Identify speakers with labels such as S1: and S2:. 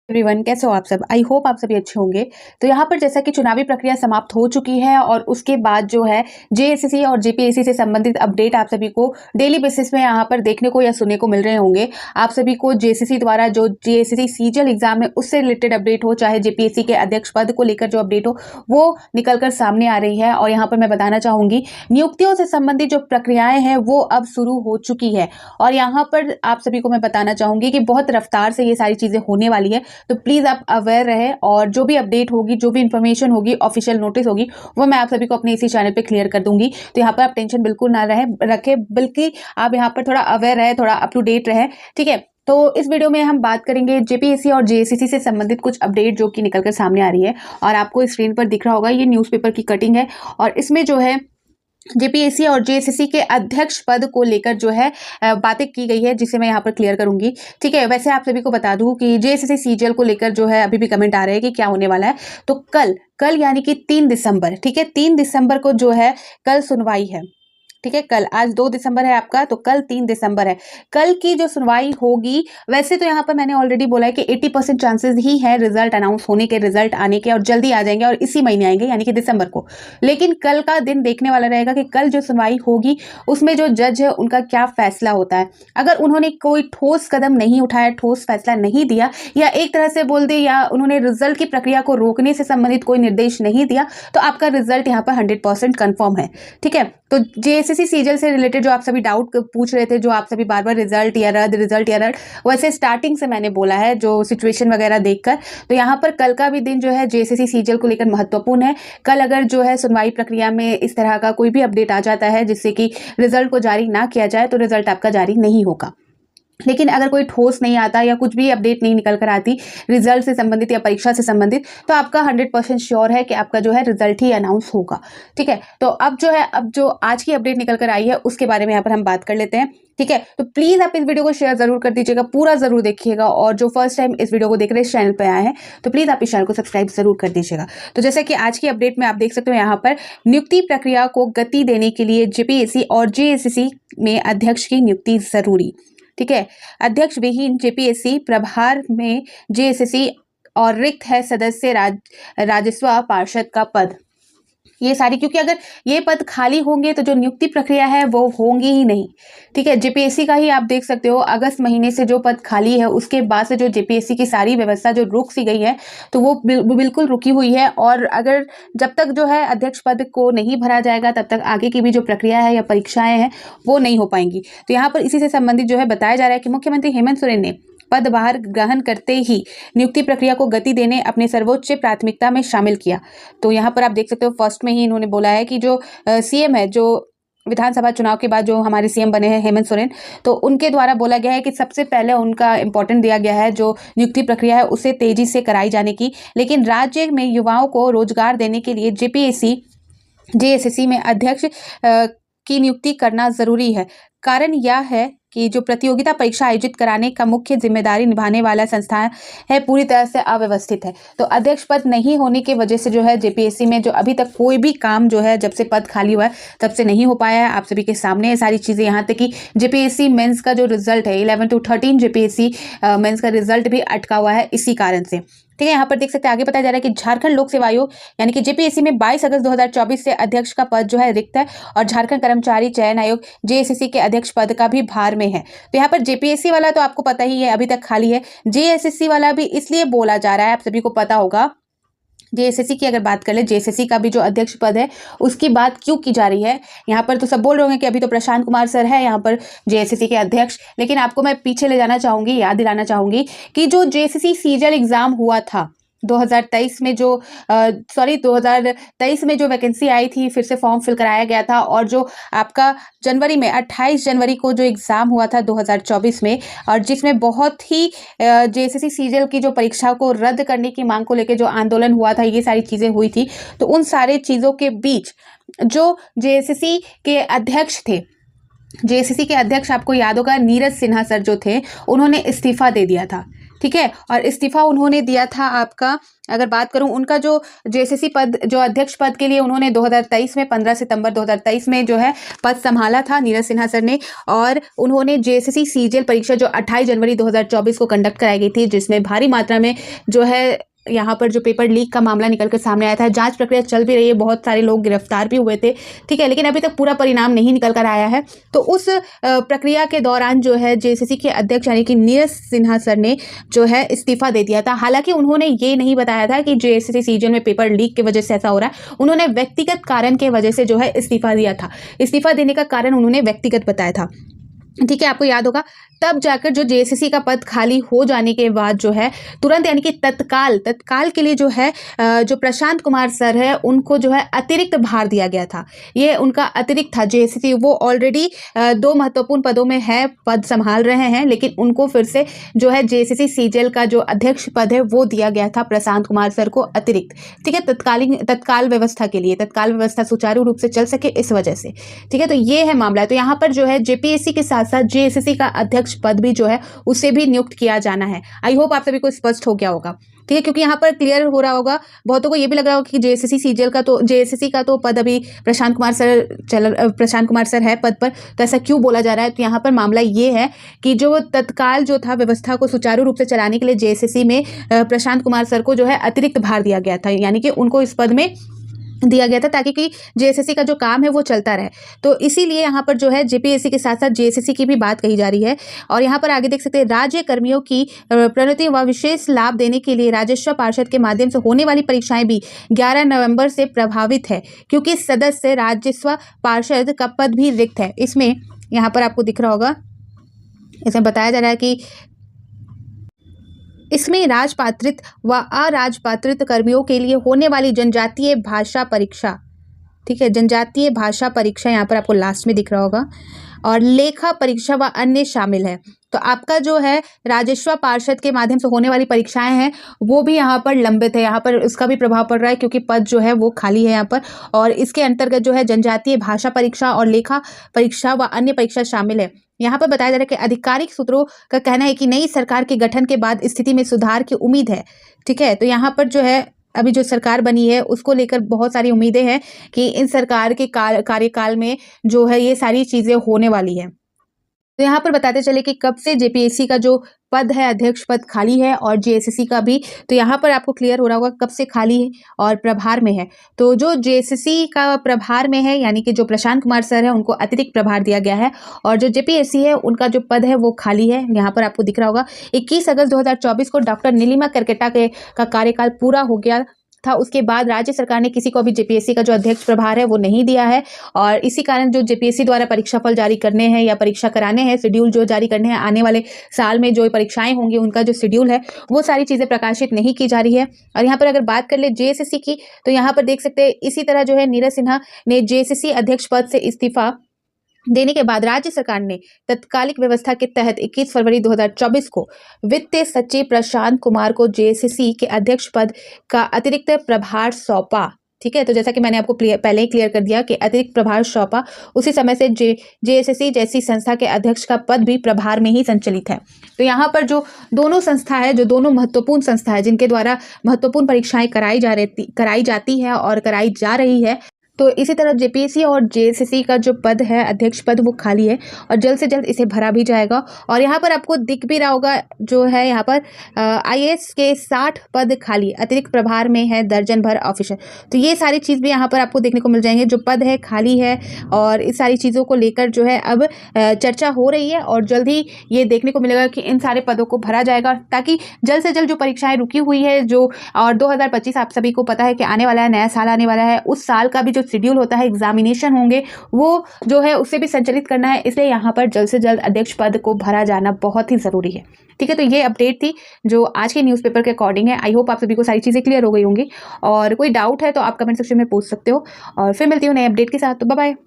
S1: Everyone, कैसे हो आप सब। आई होप आप सभी अच्छे होंगे। तो यहाँ पर जैसा कि चुनावी प्रक्रिया समाप्त हो चुकी है और उसके बाद जो है जेएसएससी और जेपीएससी से संबंधित अपडेट आप सभी को डेली बेसिस में यहाँ पर देखने को या सुनने को मिल रहे होंगे। आप सभी को जेएसएससी द्वारा जो जेएसएससी सीजीएल एग्जाम है उससे रिलेटेड अपडेट हो, चाहे जेपीएससी के अध्यक्ष पद को लेकर जो अपडेट हो वो निकल कर सामने आ रही है। और यहाँ पर मैं बताना चाहूंगी नियुक्तियों से संबंधित जो प्रक्रियाएं हैं वो अब शुरू हो चुकी है। और यहाँ पर आप सभी को मैं बताना चाहूंगी कि बहुत रफ्तार से ये सारी चीजें होने वाली है। तो प्लीज़ आप अवेयर रहे और जो भी अपडेट होगी, जो भी इंफॉर्मेशन होगी, ऑफिशियल नोटिस होगी, वो मैं आप सभी को अपने इसी चैनल पे क्लियर कर दूंगी। तो यहाँ पर आप टेंशन बिल्कुल ना रखे, बल्कि आप यहाँ पर थोड़ा अवेयर रहे, थोड़ा अप टू डेट रहे। ठीक है, तो इस वीडियो में हम बात करेंगे जेपीएससी और जेएसएससी से संबंधित कुछ अपडेट जो कि निकलकर सामने आ रही है। और आपको स्क्रीन पर दिख रहा होगा ये न्यूज़पेपर की कटिंग है और इसमें जो है जेपीएससी और जेएसएससी के अध्यक्ष पद को लेकर जो है बातें की गई है, जिसे मैं यहाँ पर क्लियर करूंगी। ठीक है, वैसे आप सभी को बता दूं कि जेएसएससी सीजीएल को लेकर जो है अभी भी कमेंट आ रहे हैं कि क्या होने वाला है। तो कल यानी कि 3 दिसंबर, ठीक है, 3 दिसंबर को जो है कल सुनवाई है। ठीक है, कल, आज 2 दिसंबर है आपका, तो कल 3 दिसंबर है। कल की जो सुनवाई होगी, वैसे तो यहाँ पर मैंने ऑलरेडी बोला है कि 80% चांसेस ही है रिजल्ट अनाउंस होने के, रिजल्ट आने के, और जल्दी आ जाएंगे और इसी महीने आएंगे यानी कि दिसंबर को। लेकिन कल का दिन देखने वाला रहेगा कि कल जो सुनवाई होगी उसमें जो जज है उनका क्या फैसला होता है। अगर उन्होंने कोई ठोस कदम नहीं उठाया, ठोस फैसला नहीं दिया, या एक तरह से बोल दे, या उन्होंने रिजल्ट की प्रक्रिया को रोकने से संबंधित कोई निर्देश नहीं दिया, तो आपका रिजल्ट यहाँ पर 100% कन्फर्म है। ठीक है, तो जेएसएससी सीजीएल से रिलेटेड जो आप सभी डाउट पूछ रहे थे, जो आप सभी बार बार रिजल्ट या रद्द, वैसे स्टार्टिंग से मैंने बोला है जो सिचुएशन वगैरह देखकर। तो यहाँ पर कल का भी दिन जो है जेएसएससी सीजीएल को लेकर महत्वपूर्ण है। कल अगर जो है सुनवाई प्रक्रिया में इस तरह का कोई भी अपडेट आ जाता है जिससे कि रिजल्ट को जारी ना किया जाए, तो रिजल्ट आपका जारी नहीं होगा। लेकिन अगर कोई ठोस नहीं आता या कुछ भी अपडेट नहीं निकल कर आती रिजल्ट से संबंधित या परीक्षा से संबंधित, तो आपका 100% श्योर है कि आपका जो है रिजल्ट ही अनाउंस होगा। ठीक है, तो अब जो आज की अपडेट निकल कर आई है उसके बारे में यहाँ पर हम बात कर लेते हैं। ठीक है, तो प्लीज आप इस वीडियो को शेयर जरूर कर दीजिएगा, पूरा जरूर देखिएगा। और जो फर्स्ट टाइम इस वीडियो को देख रहे हैं, इस चैनल पे आए हैं, तो प्लीज आप इस चैनल को सब्सक्राइब जरूर कर दीजिएगा। तो जैसे कि आज की अपडेट में आप देख सकते हो, यहाँ पर नियुक्ति प्रक्रिया को गति देने के लिए जेपीएससी और जेएसएससी में अध्यक्ष की नियुक्ति जरूरी। ठीक है, अध्यक्ष विहीन जेपीएससी प्रभार में जेएसएससी और रिक्त है सदस्य राजस्व पार्षद का पद। ये सारी, क्योंकि अगर ये पद खाली होंगे तो जो नियुक्ति प्रक्रिया है वो होंगी ही नहीं। ठीक है, जेपीएससी का ही आप देख सकते हो, अगस्त महीने से जो पद खाली है उसके बाद से जो जेपीएससी की सारी व्यवस्था जो रुक सी गई है, तो वो बिल्कुल रुकी हुई है। और अगर जब तक जो है अध्यक्ष पद को नहीं भरा जाएगा, तब तक आगे की भी जो प्रक्रिया है या परीक्षाएं हैं वो नहीं हो पाएंगी। तो यहाँ पर इसी से संबंधित जो है बताया जा रहा है कि मुख्यमंत्री हेमंत सोरेन ने पदभार ग्रहण करते ही नियुक्ति प्रक्रिया को गति देने अपने सर्वोच्च प्राथमिकता में शामिल किया। तो यहाँ पर आप देख सकते हो, फर्स्ट में ही इन्होंने बोला है कि जो सीएम है, जो विधानसभा चुनाव के बाद जो हमारे सीएम बने हैं हेमंत सोरेन, तो उनके द्वारा बोला गया है कि सबसे पहले उनका इंपॉर्टेंट दिया गया है जो नियुक्ति प्रक्रिया है उसे तेजी से कराई जाने की। लेकिन राज्य में युवाओं को रोजगार देने के लिए जेपीएससी जेएसएससी में अध्यक्ष की नियुक्ति करना जरूरी है। कारण यह है कि जो प्रतियोगिता परीक्षा आयोजित कराने का मुख्य जिम्मेदारी निभाने वाला संस्थान है पूरी तरह से अव्यवस्थित है। तो अध्यक्ष पद नहीं होने की वजह से जो है जेपीएससी में जो अभी तक कोई भी काम जो है, जब से पद खाली हुआ है तब से नहीं हो पाया है। आप सभी के सामने ये सारी चीज़ें, यहाँ तक कि जेपीएससी मेंस का जो रिजल्ट है 11 to 13 जेपीएससी मेंस का रिजल्ट भी अटका हुआ है इसी कारण से। ठीक है, यहाँ पर देख सकते हैं, आगे बताया जा रहा है कि झारखंड लोक सेवा आयोग यानी कि जेपीएससी में 22 अगस्त 2024 से अध्यक्ष का पद जो है रिक्त है और झारखंड कर्मचारी चयन आयोग जेएसएससी के अध्यक्ष पद का भी भार में है। तो यहाँ पर जेपीएससी वाला तो आपको पता ही है अभी तक खाली है, जेएसएससी वाला भी इसलिए बोला जा रहा है, आप सभी को पता होगा। जेएसएससी की अगर बात कर ले, जेएसएससी का भी जो अध्यक्ष पद है उसकी बात क्यों की जा रही है। यहाँ पर तो सब बोल रहे होंगे कि अभी तो प्रशांत कुमार सर है यहाँ पर जेएसएससी के अध्यक्ष, लेकिन आपको मैं पीछे ले जाना चाहूंगी, याद दिलाना चाहूंगी कि जो जेएसएससी सीजीएल एग्जाम हुआ था 2023 में, 2023 में जो वैकेंसी आई थी, फिर से फॉर्म फिल कराया गया था, और जो आपका जनवरी में 28 जनवरी को जो एग्ज़ाम हुआ था 2024 में, और जिसमें बहुत ही जेएसएससी सीजीएल की जो परीक्षा को रद्द करने की मांग को लेकर जो आंदोलन हुआ था, ये सारी चीज़ें हुई थी। तो उन सारे चीज़ों के बीच जो जेएसएससी के अध्यक्ष थे, जेएसएससी के अध्यक्ष आपको याद होगा नीरज सिन्हा सर जो थे, उन्होंने इस्तीफा दे दिया था। ठीक है। और इस्तीफा उन्होंने दिया था आपका, अगर बात करूं उनका जो जेएसएससी पद, जो अध्यक्ष पद के लिए उन्होंने 2023 में 15 सितंबर 2023 में जो है पद संभाला था नीरज सिन्हा सर ने। और उन्होंने जेएसएससी सीजीएल परीक्षा जो 28 जनवरी 2024 को कंडक्ट कराई गई थी, जिसमें भारी मात्रा में जो है यहाँ पर जो पेपर लीक का मामला निकल कर सामने आया था। जांच प्रक्रिया चल भी रही है, बहुत सारे लोग गिरफ्तार भी हुए थे, ठीक है, लेकिन अभी तक पूरा परिणाम नहीं निकल कर आया है। तो उस प्रक्रिया के दौरान जो है जेएसएससी के अध्यक्ष यानी कि नीरज सिन्हा सर ने जो है इस्तीफा दे दिया था। हालांकि उन्होंने ये नहीं बताया था कि जेएसएससी सीजीएल में पेपर लीक की वजह से ऐसा हो रहा है, उन्होंने व्यक्तिगत कारण के वजह से जो है इस्तीफा दिया था। इस्तीफा देने का कारण उन्होंने व्यक्तिगत बताया था, ठीक है, आपको याद होगा। तब जाकर जो जेएसएससी का पद खाली हो जाने के बाद जो है तुरंत यानी कि तत्काल के लिए जो है जो प्रशांत कुमार सर है उनको जो है अतिरिक्त भार दिया गया था। ये उनका अतिरिक्त था। जेएसएससी वो ऑलरेडी 2 महत्वपूर्ण पदों में है, पद संभाल रहे हैं, लेकिन उनको फिर से जो है जेएसएससी सीजीएल का जो अध्यक्ष पद है वो दिया गया था प्रशांत कुमार सर को अतिरिक्त, ठीक है, तत्काल व्यवस्था के लिए, तत्काल व्यवस्था सुचारू रूप से चल सके इस वजह से, ठीक है। तो ये है मामला। तो यहाँ पर जो है जेपीएससी के साथ साथ जेएसएससी का अध्यक्ष पद भी जो है उसे भी नियुक्त किया जाना है। आई होप आप सभी को स्पष्ट हो गया होगा, ठीक है, क्योंकि यहाँ पर क्लियर हो रहा होगा, बहुतों को ये भी लग रहा होगा कि जेएसएससी सीजीएल का तो जेएसएससी का तो पद अभी प्रशांत कुमार सर है पद पर, तो ऐसा क्यों बोला जा रहा है। तो यहाँ पर मामला ये है कि जो तत्काल जो था व्यवस्था को सुचारू रूप से चलाने के लिए जेएसएससी में प्रशांत कुमार सर को जो है अतिरिक्त भार दिया गया था, यानी कि उनको इस पद में दिया गया था ताकि कि जेएसएससी का जो काम है वो चलता रहे। तो इसीलिए यहाँ पर जो है जेपीएससी के साथ साथ जेएसएससी की भी बात कही जा रही है। और यहाँ पर आगे देख सकते हैं, राज्य कर्मियों की प्रोन्नति व विशेष लाभ देने के लिए राजस्व पार्षद के माध्यम से होने वाली परीक्षाएं भी 11 नवंबर से प्रभावित है, क्योंकि सदस्य राजस्व पार्षद का पद भी रिक्त है। इसमें यहाँ पर आपको दिख रहा होगा, इसमें बताया जा रहा है कि इसमें राजपात्रित व अराजपात्रित कर्मियों के लिए होने वाली जनजातीय भाषा परीक्षा, ठीक है, जनजातीय भाषा परीक्षा यहाँ पर आपको लास्ट में दिख रहा होगा, और लेखा परीक्षा व अन्य शामिल है। तो आपका जो है राजस्व पार्षद के माध्यम से होने वाली परीक्षाएं हैं वो भी यहाँ पर लंबित है, यहाँ पर उसका भी प्रभाव पड़ रहा है क्योंकि पद जो है वो खाली है यहाँ पर। और इसके अंतर्गत जो है जनजातीय भाषा परीक्षा और लेखा परीक्षा व अन्य परीक्षा शामिल है। यहाँ पर बताया जा रहा है कि आधिकारिक सूत्रों का कहना है कि नई सरकार के गठन के बाद स्थिति में सुधार की उम्मीद है, ठीक है। तो यहाँ पर जो है अभी जो सरकार बनी है उसको लेकर बहुत सारी उम्मीदें हैं कि इन सरकार के कार्यकाल में जो है ये सारी चीज़ें होने वाली है। तो यहाँ पर बताते चले कि कब से जेपीएससी का जो पद है अध्यक्ष पद खाली है और जेएसएससी का भी, तो यहाँ पर आपको क्लियर हो रहा होगा कब से खाली है और प्रभार में है। तो जो जेएसएससी का प्रभार में है यानी कि जो प्रशांत कुमार सर है उनको अतिरिक्त प्रभार दिया गया है, और जो जेपीएससी है उनका जो पद है वो खाली है। यहाँ पर आपको दिख रहा होगा 21 अगस्त 2024 को डॉक्टर नीलिमा करकेटा का कार्यकाल पूरा हो गया था। उसके बाद राज्य सरकार ने किसी को भी जेपीएससी का जो अध्यक्ष प्रभार है वो नहीं दिया है, और इसी कारण जो जेपीएससी द्वारा परीक्षा फल जारी करने हैं या परीक्षा कराने हैं, शेड्यूल जो जारी करने हैं, आने वाले साल में जो परीक्षाएं होंगी उनका जो शेड्यूल है वो सारी चीज़ें प्रकाशित नहीं की जा रही है। और यहाँ पर अगर बात कर ले जेएसएससी की, तो यहाँ पर देख सकते हैं इसी तरह जो है नीरज सिन्हा ने जेएसएससी अध्यक्ष पद से इस्तीफा देने के बाद राज्य सरकार ने तत्कालिक व्यवस्था के तहत 21 फरवरी 2024 को वित्त सचिव प्रशांत कुमार को जेएसएससी के अध्यक्ष पद का अतिरिक्त प्रभार सौंपा, ठीक है। तो जैसा कि मैंने आपको पहले ही क्लियर कर दिया कि अतिरिक्त प्रभार सौंपा, उसी समय से जेएसएससी जैसी संस्था के अध्यक्ष का पद भी प्रभार में ही संचालित है। तो यहाँ पर जो दोनों संस्था है, जो दोनों महत्वपूर्ण संस्था है जिनके द्वारा महत्वपूर्ण परीक्षाएं कराई जाती है और कराई जा रही है, तो इसी तरह जेपीएससी और जेएसएससी का जो पद है अध्यक्ष पद वो खाली है और जल्द से जल्द इसे भरा भी जाएगा। और यहाँ पर आपको दिख भी रहा होगा जो है यहाँ पर आईएएस के 60 पद खाली, अतिरिक्त प्रभार में है दर्जन भर ऑफिसर। तो ये सारी चीज़ भी यहाँ पर आपको देखने को मिल जाएंगे, जो पद है खाली है, और इस सारी चीज़ों को लेकर जो है अब चर्चा हो रही है और जल्द ही ये देखने को मिलेगा कि इन सारे पदों को भरा जाएगा, ताकि जल्द से जल्द जो परीक्षाएँ रुकी हुई है जो, और 2025 आप सभी को पता है कि आने वाला है, नया साल आने वाला है, उस साल का भी जो शेड्यूल होता है, एग्जामिनेशन होंगे, वो जो है उससे भी संचालित करना है। इसलिए यहाँ पर जल्द से जल्द अध्यक्ष पद को भरा जाना बहुत ही ज़रूरी है, ठीक है। तो ये अपडेट थी जो आज के न्यूज़पेपर के अकॉर्डिंग है। आई होप आप सभी को सारी चीज़ें क्लियर हो गई होंगी, और कोई डाउट है तो आप कमेंट सेक्शन में पूछ सकते हो, और फिर मिलती हूँ नए अपडेट के साथ। तो बाय बाय।